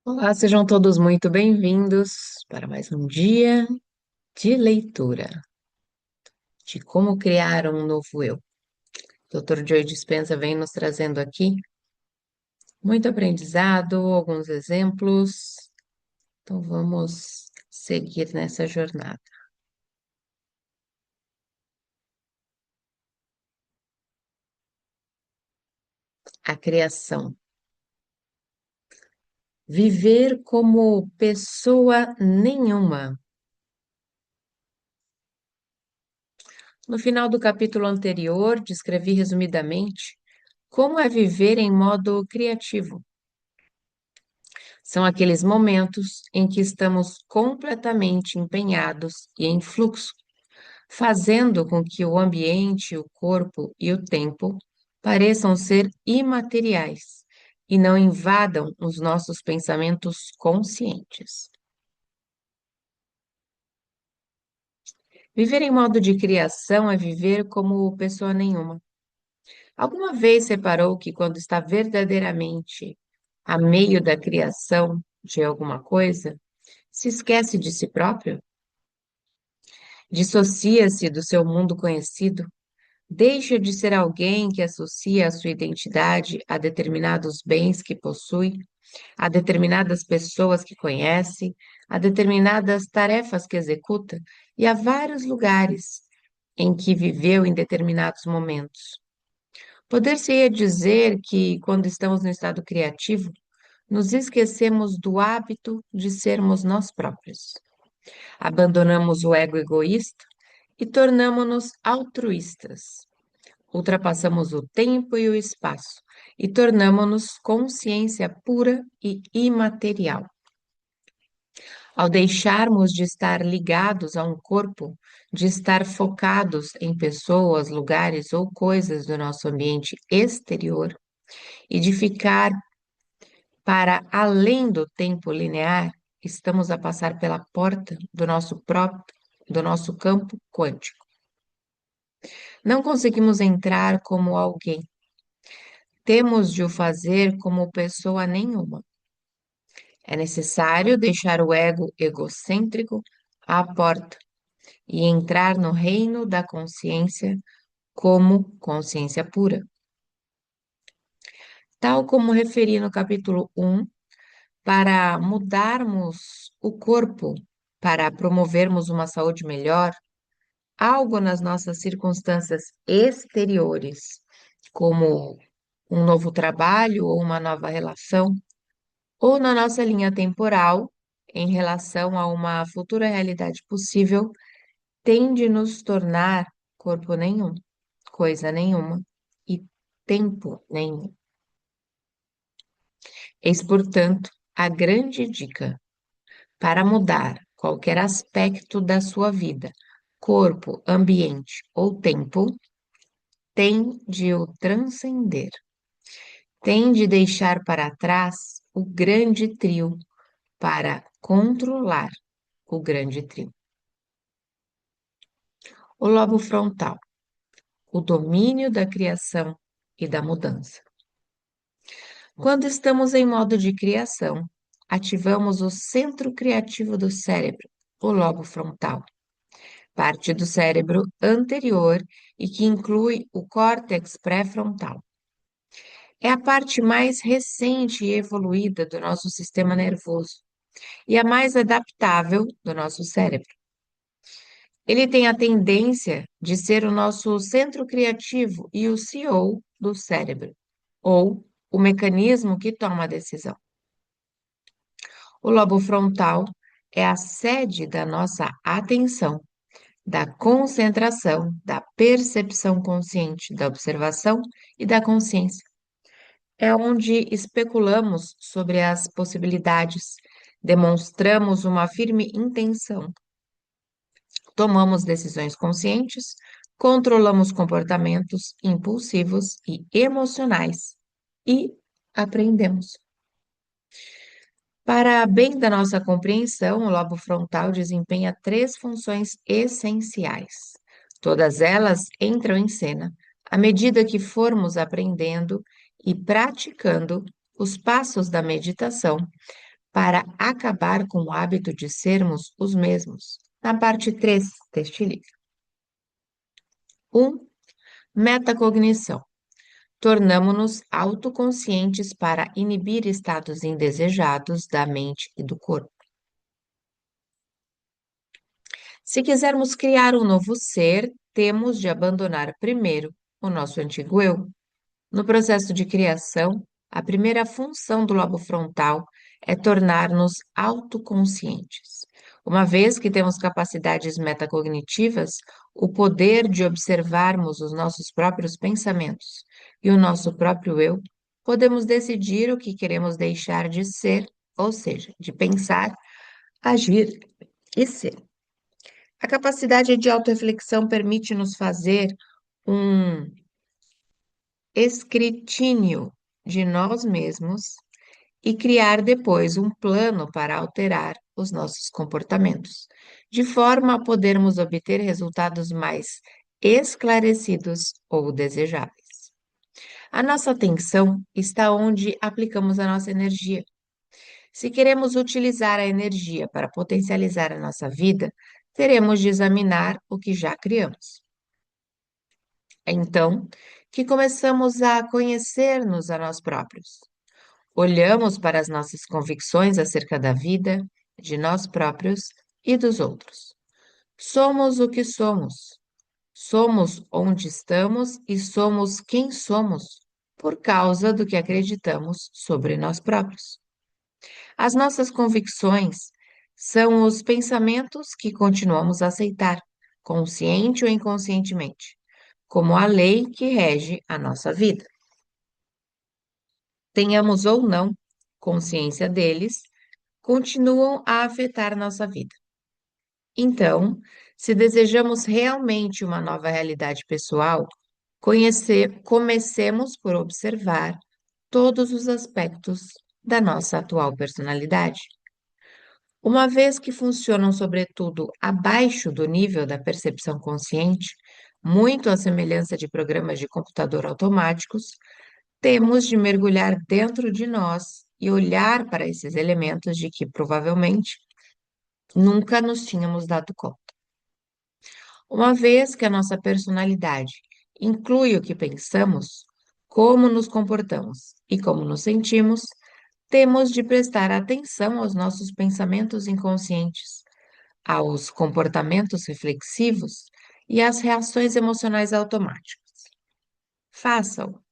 Olá, sejam todos muito bem-vindos para mais um dia de leitura de como criar um novo eu. Dr. Joe Dispenza vem nos trazendo aqui muito aprendizado, alguns exemplos, então vamos seguir nessa jornada. A criação. Viver como pessoa nenhuma. No final do capítulo anterior, descrevi resumidamente como é viver em modo criativo. São aqueles momentos em que estamos completamente empenhados e em fluxo, fazendo com que o ambiente, o corpo e o tempo pareçam ser imateriais e não invadam os nossos pensamentos conscientes. Viver em modo de criação é viver como pessoa nenhuma. Alguma vez reparou que quando está verdadeiramente a meio da criação de alguma coisa, se esquece de si próprio? Dissocia-se do seu mundo conhecido, deixa de ser alguém que associa a sua identidade a determinados bens que possui, a determinadas pessoas que conhece, a determinadas tarefas que executa e a vários lugares em que viveu em determinados momentos. Poder-se-ia dizer que, quando estamos no estado criativo, nos esquecemos do hábito de sermos nós próprios. Abandonamos o ego egoísta e tornamo-nos altruístas. Ultrapassamos o tempo e o espaço e tornamo-nos consciência pura e imaterial. Ao deixarmos de estar ligados a um corpo, de estar focados em pessoas, lugares ou coisas do nosso ambiente exterior e de ficar para além do tempo linear, estamos a passar pela porta do nosso campo quântico. Não conseguimos entrar como alguém. Temos de o fazer como pessoa nenhuma. É necessário deixar o ego egocêntrico à porta e entrar no reino da consciência como consciência pura. Tal como referi no capítulo 1, para mudarmos o corpo, para promovermos uma saúde melhor, algo nas nossas circunstâncias exteriores, como um novo trabalho ou uma nova relação, ou na nossa linha temporal, em relação a uma futura realidade possível, tem de nos tornar corpo nenhum, coisa nenhuma e tempo nenhum. Eis, portanto, a grande dica para mudar qualquer aspecto da sua vida, corpo, ambiente ou tempo, tem de o transcender. Tem de deixar para trás o grande trio para controlar o grande trio. O lobo frontal, o domínio da criação e da mudança. Quando estamos em modo de criação, ativamos o centro criativo do cérebro, o lobo frontal, parte do cérebro anterior e que inclui o córtex pré-frontal. É a parte mais recente e evoluída do nosso sistema nervoso e a mais adaptável do nosso cérebro. Ele tem a tendência de ser o nosso centro criativo e o CEO do cérebro, ou o mecanismo que toma a decisão. O lobo frontal é a sede da nossa atenção, da concentração, da percepção consciente, da observação e da consciência. É onde especulamos sobre as possibilidades, demonstramos uma firme intenção, tomamos decisões conscientes, controlamos comportamentos impulsivos e emocionais e aprendemos. Para bem da nossa compreensão, o lobo frontal desempenha três funções essenciais. Todas elas entram em cena à medida que formos aprendendo e praticando os passos da meditação para acabar com o hábito de sermos os mesmos. Na parte 3 deste livro. 1. Metacognição. Tornamo-nos autoconscientes para inibir estados indesejados da mente e do corpo. Se quisermos criar um novo ser, temos de abandonar primeiro o nosso antigo eu. No processo de criação, a primeira função do lobo frontal é tornar-nos autoconscientes. Uma vez que temos capacidades metacognitivas, o poder de observarmos os nossos próprios pensamentos e o nosso próprio eu, podemos decidir o que queremos deixar de ser, ou seja, de pensar, agir e ser. A capacidade de autorreflexão permite-nos fazer um escrutínio de nós mesmos e criar depois um plano para alterar os nossos comportamentos, de forma a podermos obter resultados mais esclarecidos ou desejáveis. A nossa atenção está onde aplicamos a nossa energia. Se queremos utilizar a energia para potencializar a nossa vida, teremos de examinar o que já criamos. É então que começamos a conhecer-nos a nós próprios. Olhamos para as nossas convicções acerca da vida, de nós próprios e dos outros. Somos o que somos. Somos onde estamos e somos quem somos, por causa do que acreditamos sobre nós próprios. As nossas convicções são os pensamentos que continuamos a aceitar, consciente ou inconscientemente, como a lei que rege a nossa vida. Tenhamos ou não consciência deles, continuam a afetar nossa vida. Então, se desejamos realmente uma nova realidade pessoal, comecemos por observar todos os aspectos da nossa atual personalidade. Uma vez que funcionam, sobretudo, abaixo do nível da percepção consciente, muito à semelhança de programas de computador automáticos, temos de mergulhar dentro de nós e olhar para esses elementos de que provavelmente nunca nos tínhamos dado conta. Uma vez que a nossa personalidade inclui o que pensamos, como nos comportamos e como nos sentimos, temos de prestar atenção aos nossos pensamentos inconscientes, aos comportamentos reflexivos e às reações emocionais automáticas. Faça-o,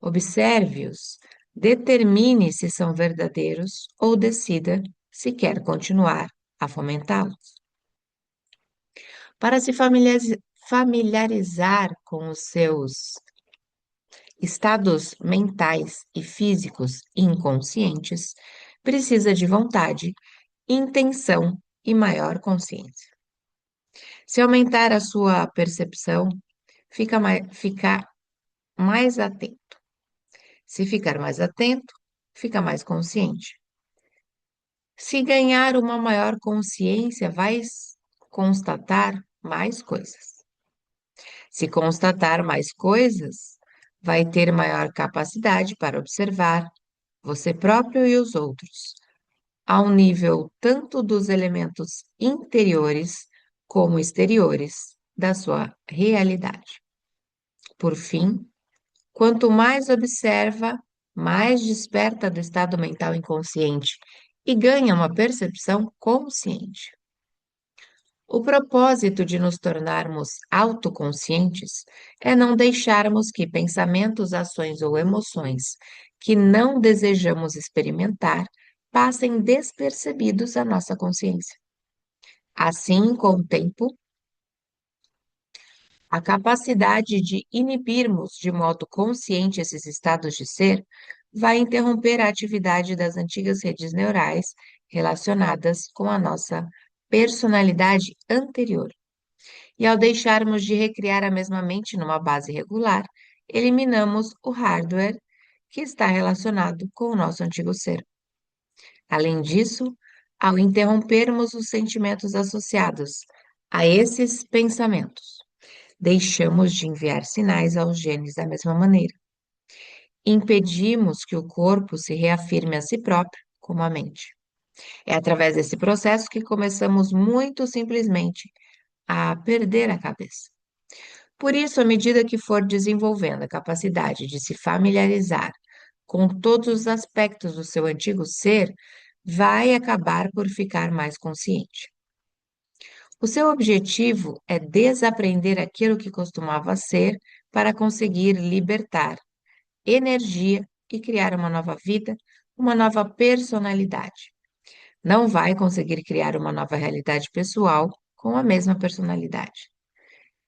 observe-os, determine se são verdadeiros ou decida se quer continuar a fomentá-los. Para se familiarizar com os seus estados mentais e físicos inconscientes, precisa de vontade, intenção e maior consciência. Se aumentar a sua percepção, fica mais atento. Se ficar mais atento, fica mais consciente. Se ganhar uma maior consciência, vai constatar mais coisas. Se constatar mais coisas, vai ter maior capacidade para observar você próprio e os outros, ao nível tanto dos elementos interiores como exteriores da sua realidade. Por fim, quanto mais observa, mais desperta do estado mental inconsciente e ganha uma percepção consciente. O propósito de nos tornarmos autoconscientes é não deixarmos que pensamentos, ações ou emoções que não desejamos experimentar passem despercebidos à nossa consciência. Assim, com o tempo, a capacidade de inibirmos de modo consciente esses estados de ser vai interromper a atividade das antigas redes neurais relacionadas com a nossa personalidade anterior. E ao deixarmos de recriar a mesma mente numa base regular, eliminamos o hardware que está relacionado com o nosso antigo ser. Além disso, ao interrompermos os sentimentos associados a esses pensamentos, deixamos de enviar sinais aos genes da mesma maneira. Impedimos que o corpo se reafirme a si próprio como a mente. É através desse processo que começamos muito simplesmente a perder a cabeça. Por isso, à medida que for desenvolvendo a capacidade de se familiarizar com todos os aspectos do seu antigo ser, vai acabar por ficar mais consciente. O seu objetivo é desaprender aquilo que costumava ser para conseguir libertar energia e criar uma nova vida, uma nova personalidade. Não vai conseguir criar uma nova realidade pessoal com a mesma personalidade.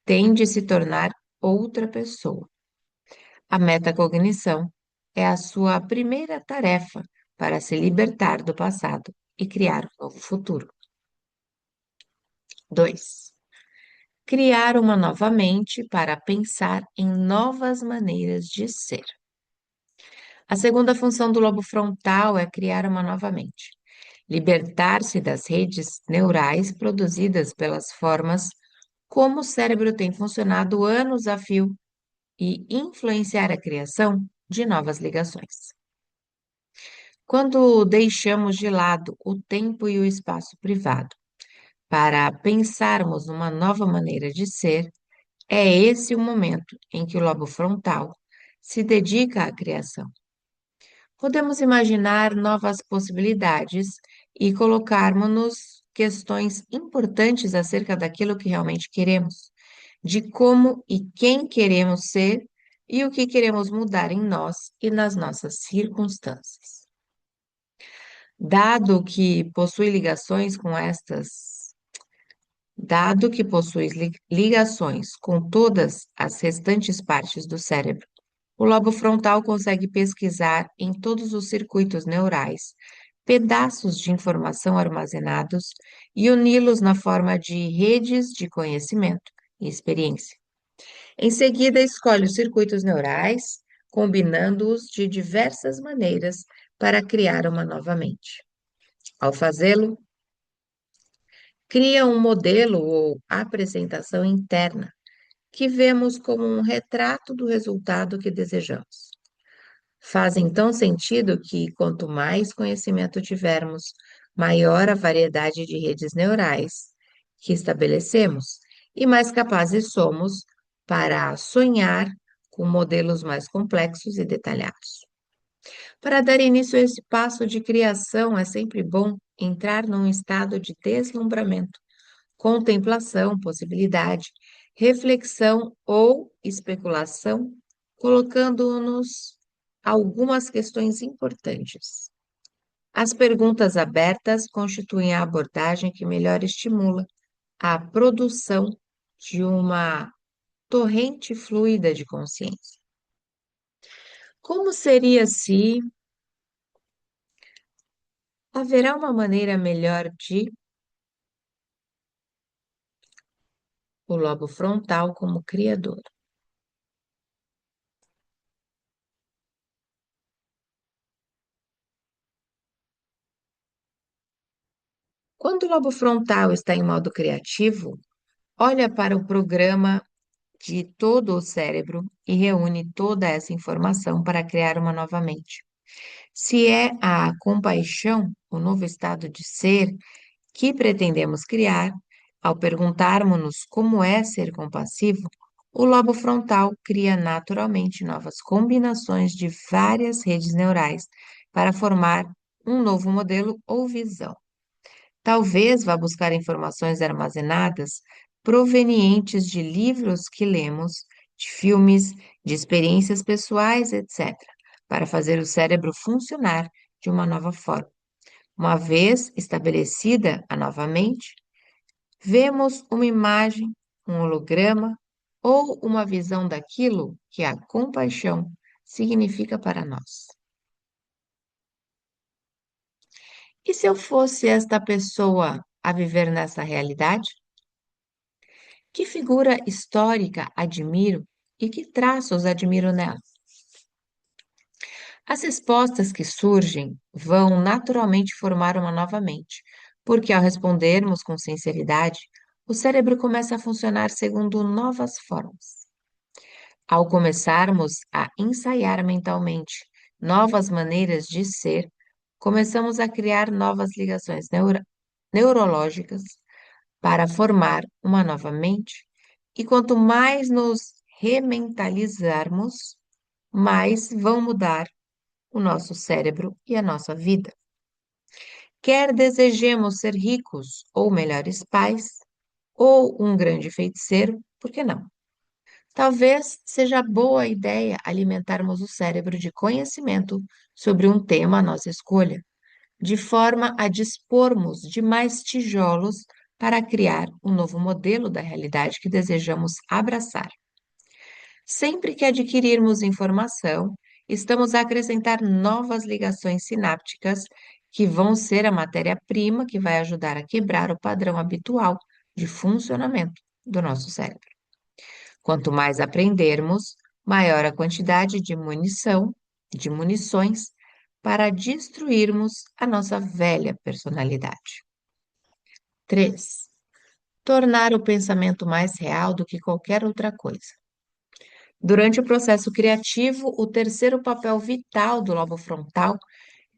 Tem de se tornar outra pessoa. A metacognição é a sua primeira tarefa para se libertar do passado e criar um novo futuro. 2. Criar uma nova mente para pensar em novas maneiras de ser. A segunda função do lobo frontal é criar uma nova mente, libertar-se das redes neurais produzidas pelas formas como o cérebro tem funcionado anos a fio e influenciar a criação de novas ligações. Quando deixamos de lado o tempo e o espaço privado para pensarmos numa nova maneira de ser, é esse o momento em que o lobo frontal se dedica à criação. Podemos imaginar novas possibilidades e colocarmos-nos questões importantes acerca daquilo que realmente queremos, de como e quem queremos ser e o que queremos mudar em nós e nas nossas circunstâncias. Dado que possui ligações com estas, dado que possui ligações com todas as restantes partes do cérebro, o lobo frontal consegue pesquisar em todos os circuitos neurais pedaços de informação armazenados e uni-los na forma de redes de conhecimento e experiência. Em seguida, escolhe os circuitos neurais, combinando-os de diversas maneiras para criar uma nova mente. Ao fazê-lo, cria um modelo ou apresentação interna que vemos como um retrato do resultado que desejamos. Faz então sentido que, quanto mais conhecimento tivermos, maior a variedade de redes neurais que estabelecemos e mais capazes somos para sonhar com modelos mais complexos e detalhados. Para dar início a esse passo de criação, é sempre bom entrar num estado de deslumbramento, contemplação, possibilidade, reflexão ou especulação, colocando-nos algumas questões importantes. As perguntas abertas constituem a abordagem que melhor estimula a produção de uma torrente fluida de consciência. Como seria se haverá uma maneira melhor de o lobo frontal como criador? Quando o lobo frontal está em modo criativo, olha para o programa de todo o cérebro e reúne toda essa informação para criar uma nova mente. Se é a compaixão, o novo estado de ser que pretendemos criar, ao perguntarmos-nos como é ser compassivo, o lobo frontal cria naturalmente novas combinações de várias redes neurais para formar um novo modelo ou visão. Talvez vá buscar informações armazenadas provenientes de livros que lemos, de filmes, de experiências pessoais, etc., para fazer o cérebro funcionar de uma nova forma. Uma vez estabelecida a nova mente, vemos uma imagem, um holograma ou uma visão daquilo que a compaixão significa para nós. E se eu fosse esta pessoa a viver nessa realidade? Que figura histórica admiro e que traços admiro nela? As respostas que surgem vão naturalmente formar uma nova mente, porque ao respondermos com sinceridade, o cérebro começa a funcionar segundo novas formas. Ao começarmos a ensaiar mentalmente novas maneiras de ser, começamos a criar novas ligações neurológicas para formar uma nova mente, e quanto mais nos rementalizarmos, mais vão mudar o nosso cérebro e a nossa vida. Quer desejemos ser ricos ou melhores pais, ou um grande feiticeiro, por que não? Talvez seja boa ideia alimentarmos o cérebro de conhecimento sobre um tema à nossa escolha, de forma a dispormos de mais tijolos para criar um novo modelo da realidade que desejamos abraçar. Sempre que adquirirmos informação, estamos a acrescentar novas ligações sinápticas que vão ser a matéria-prima que vai ajudar a quebrar o padrão habitual de funcionamento do nosso cérebro. Quanto mais aprendermos, maior a quantidade de munições, para destruirmos a nossa velha personalidade. 3. Tornar o pensamento mais real do que qualquer outra coisa. Durante o processo criativo, o terceiro papel vital do lobo frontal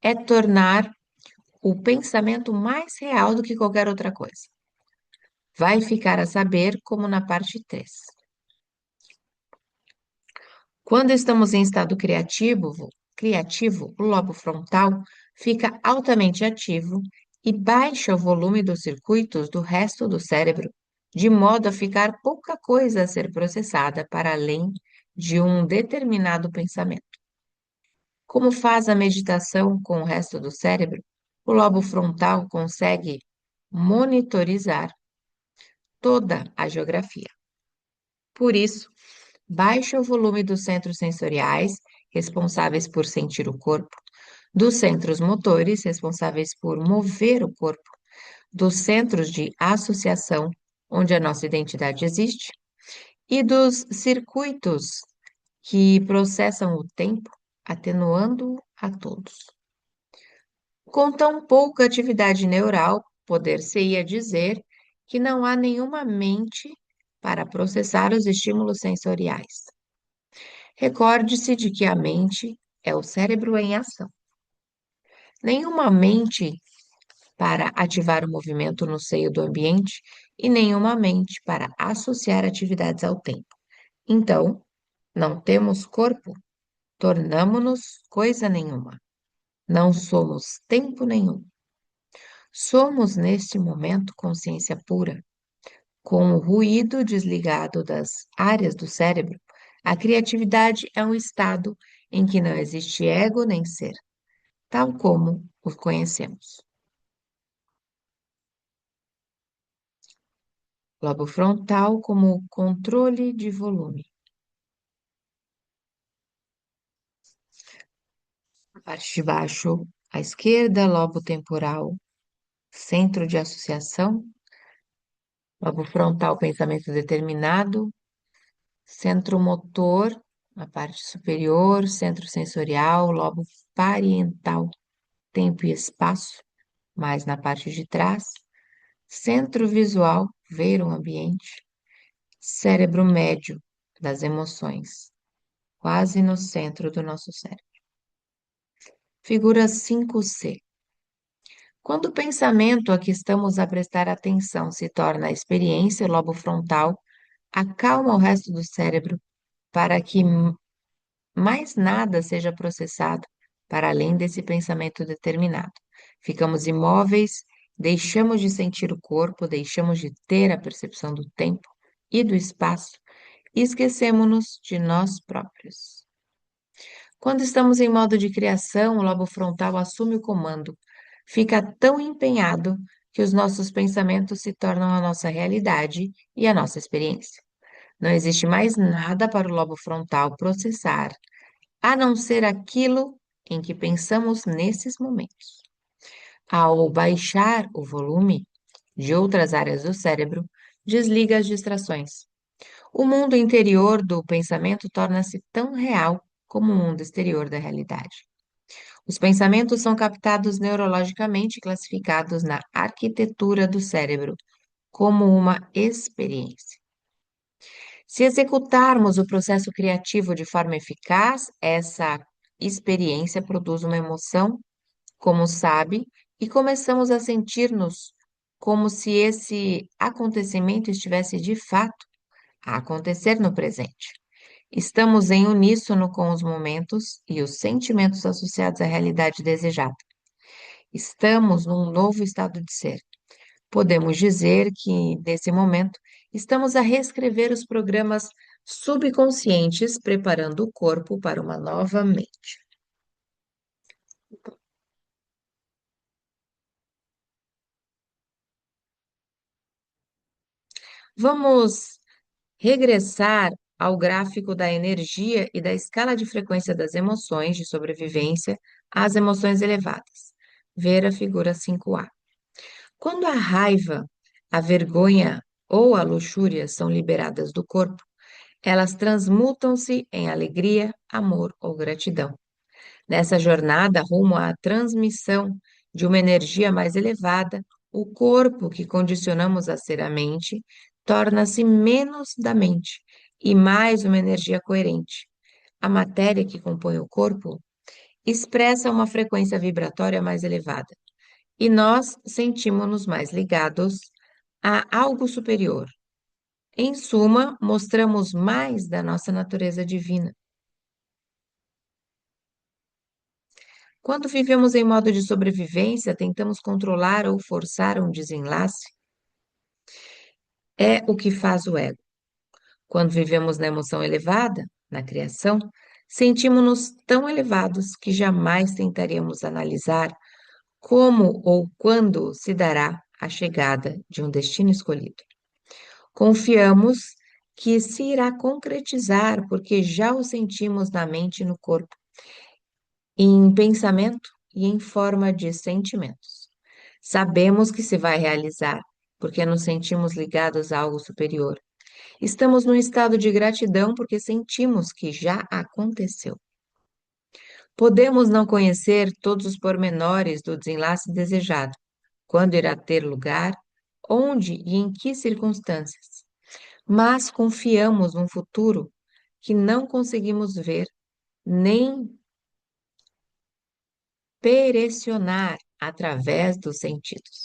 é tornar o pensamento mais real do que qualquer outra coisa. Vai ficar a saber como na parte 3. Quando estamos em estado criativo, o lobo frontal fica altamente ativo e baixa o volume dos circuitos do resto do cérebro, de modo a ficar pouca coisa a ser processada para além de um determinado pensamento. Como faz a meditação com o resto do cérebro, o lobo frontal consegue monitorizar toda a geografia. Por isso, baixa o volume dos centros sensoriais, responsáveis por sentir o corpo, dos centros motores, responsáveis por mover o corpo, dos centros de associação, onde a nossa identidade existe, e dos circuitos que processam o tempo, atenuando-o a todos. Com tão pouca atividade neural, poder-se-ia dizer que não há nenhuma mente para processar os estímulos sensoriais. Recorde-se de que a mente é o cérebro em ação. Nenhuma mente para ativar o movimento no seio do ambiente e nenhuma mente para associar atividades ao tempo. Então, não temos corpo, tornamo-nos coisa nenhuma. Não somos tempo nenhum. Somos, neste momento, consciência pura. Com o ruído desligado das áreas do cérebro, a criatividade é um estado em que não existe ego nem ser, tal como os conhecemos. Lobo frontal como controle de volume. A parte de baixo, à esquerda, lobo temporal, centro de associação. Lobo frontal, pensamento determinado. Centro motor, na parte superior. Centro sensorial, lobo parietal, tempo e espaço, mais na parte de trás. Centro visual, ver o ambiente. Cérebro médio, das emoções, quase no centro do nosso cérebro. Figura 5C. Quando o pensamento a que estamos a prestar atenção se torna a experiência, o lobo frontal acalma o resto do cérebro para que mais nada seja processado para além desse pensamento determinado. Ficamos imóveis, deixamos de sentir o corpo, deixamos de ter a percepção do tempo e do espaço e esquecemos-nos de nós próprios. Quando estamos em modo de criação, o lobo frontal assume o comando, fica tão empenhado que os nossos pensamentos se tornam a nossa realidade e a nossa experiência. Não existe mais nada para o lobo frontal processar, a não ser aquilo em que pensamos nesses momentos. Ao baixar o volume de outras áreas do cérebro, desliga as distrações. O mundo interior do pensamento torna-se tão real como o mundo exterior da realidade. Os pensamentos são captados neurologicamente e classificados na arquitetura do cérebro como uma experiência. Se executarmos o processo criativo de forma eficaz, essa experiência produz uma emoção como sabe, e começamos a sentir-nos como se esse acontecimento estivesse de fato a acontecer no presente. Estamos em uníssono com os momentos e os sentimentos associados à realidade desejada. Estamos num novo estado de ser. Podemos dizer que, nesse momento, estamos a reescrever os programas subconscientes, preparando o corpo para uma nova mente. Vamos regressar ao gráfico da energia e da escala de frequência das emoções de sobrevivência às emoções elevadas. Ver a figura 5A. Quando a raiva, a vergonha ou a luxúria são liberadas do corpo, elas transmutam-se em alegria, amor ou gratidão. Nessa jornada rumo à transmissão de uma energia mais elevada, o corpo que condicionamos a ser a mente torna-se menos da mente e mais uma energia coerente. A matéria que compõe o corpo expressa uma frequência vibratória mais elevada e nós sentimos-nos mais ligados a algo superior. Em suma, mostramos mais da nossa natureza divina. Quando vivemos em modo de sobrevivência, tentamos controlar ou forçar um desenlace, é o que faz o ego. Quando vivemos na emoção elevada, na criação, sentimos-nos tão elevados que jamais tentaríamos analisar como ou quando se dará a chegada de um destino escolhido. Confiamos que se irá concretizar porque já o sentimos na mente e no corpo, em pensamento e em forma de sentimentos. Sabemos que se vai realizar, porque nos sentimos ligados a algo superior. Estamos num estado de gratidão porque sentimos que já aconteceu. Podemos não conhecer todos os pormenores do desenlace desejado, quando irá ter lugar, onde e em que circunstâncias, mas confiamos num futuro que não conseguimos ver nem perecionar através dos sentidos.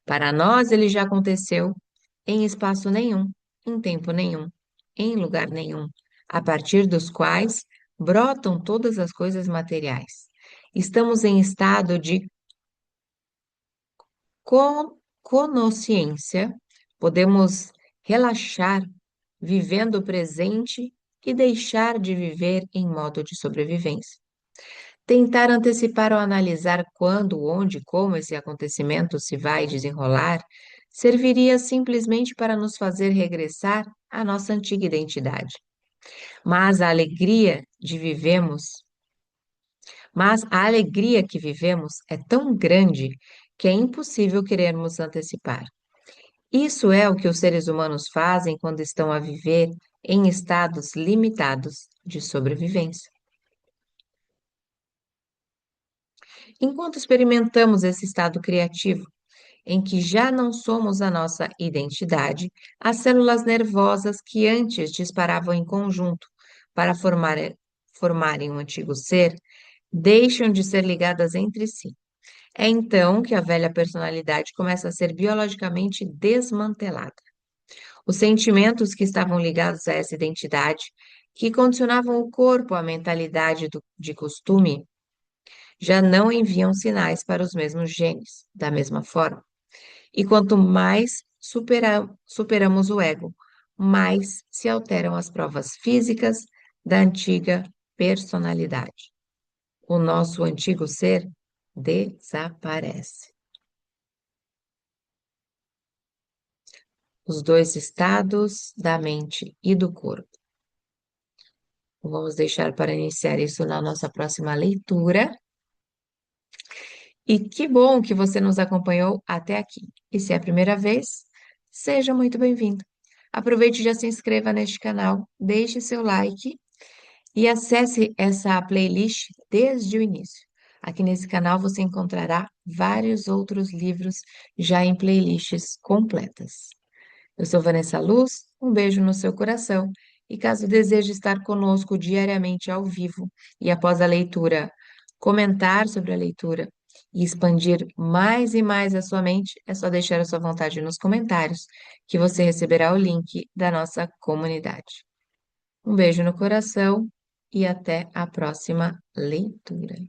Para nós, ele já aconteceu em espaço nenhum, em tempo nenhum, em lugar nenhum, a partir dos quais brotam todas as coisas materiais. Estamos em estado de consciência, podemos relaxar vivendo o presente e deixar de viver em modo de sobrevivência. Tentar antecipar ou analisar quando, onde, como esse acontecimento se vai desenrolar, serviria simplesmente para nos fazer regressar à nossa antiga identidade. Mas a alegria de vivemos, mas a alegria que vivemos é tão grande que é impossível querermos antecipar. Isso é o que os seres humanos fazem quando estão a viver em estados limitados de sobrevivência. Enquanto experimentamos esse estado criativo, em que já não somos a nossa identidade, as células nervosas que antes disparavam em conjunto para formarem um antigo ser, deixam de ser ligadas entre si. É então que a velha personalidade começa a ser biologicamente desmantelada. Os sentimentos que estavam ligados a essa identidade, que condicionavam o corpo à mentalidade de costume, já não enviam sinais para os mesmos genes, da mesma forma. E quanto mais superamos o ego, mais se alteram as provas físicas da antiga personalidade. O nosso antigo ser desaparece. Os dois estados da mente e do corpo. Vamos deixar para iniciar isso na nossa próxima leitura. E que bom que você nos acompanhou até aqui. E se é a primeira vez, seja muito bem-vindo. Aproveite e já se inscreva neste canal, deixe seu like e acesse essa playlist desde o início. Aqui nesse canal você encontrará vários outros livros já em playlists completas. Eu sou Vanessa Luz, um beijo no seu coração. E caso deseje estar conosco diariamente ao vivo e após a leitura comentar sobre a leitura e expandir mais e mais a sua mente, é só deixar a sua vontade nos comentários, que você receberá o link da nossa comunidade. Um beijo no coração e até a próxima leitura.